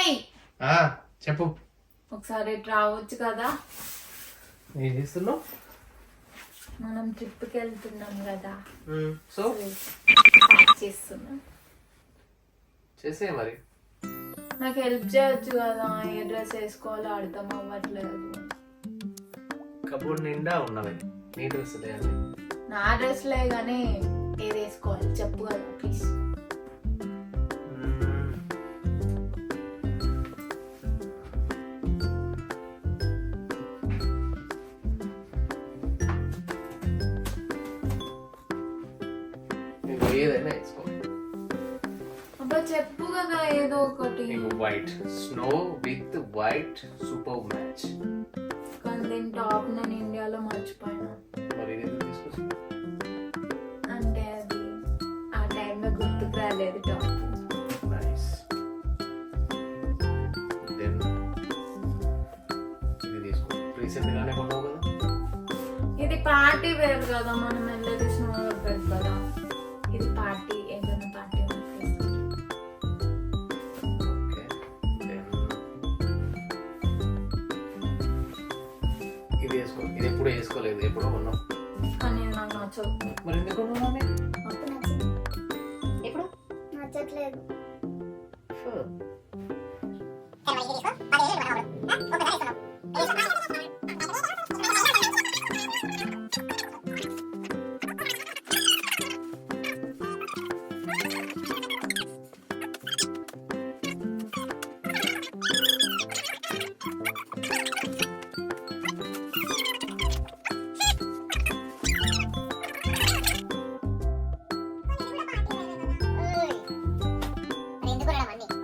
Hi చెప్పు. ఒకసారి రావచ్చు కదా. ఏం చేస్తున్నావు? మనం ట్రిప్కి వెళ్తున్నాం కదా, సో చేస్తున్నాం. చేసే మరి నాకు హెల్ప్ చేయొచ్చు కదా, ఏ డ్రెస్ వేసుకోవాలో అర్థం అవ్వట్లేదు. కబోర్డ్ నిండా ఉన్నవి నీ డ్రెస్సులే అన్ని. నా డ్రెస్లే కానీ ఏది వేసుకోవాలి చెప్పు కదా ప్లీజ్. ఏదైనా వేసుకో. అబ్బా చెప్పు కదా ఏదో ఒకటి. White snow with white super match. కానీ దీని టాప్ నేను ఇండియాలో మర్చిపోయినా. మరి ఇది ఎందుకు తీసుకొచ్చావు? అంటే అది ఆ టైంలో గుర్తుకు రాలేదు టాప్. నైస్. దెన్ ఇది తీసుకో. రీసెంట్ గానే కొన్నావు కదా. ఇది పార్టీ వేర్ కదా, మనం వెళ్ళేది స్నో వేర్ కదా. ఇది పార్టీ ఏదైనా పార్టీ ఓకే. దెన్ ఇది వేసుకో. ఇది ఎప్పుడు వేసుకోలేదు, ఎప్పుడో కొన్నావు. కానీ నాకు నచ్చదు. మరి ఎందుకు కొన్నావు? అప్పుడు నచ్చింది, ఎప్పుడు నచ్చట్లేదు. ఎందుకు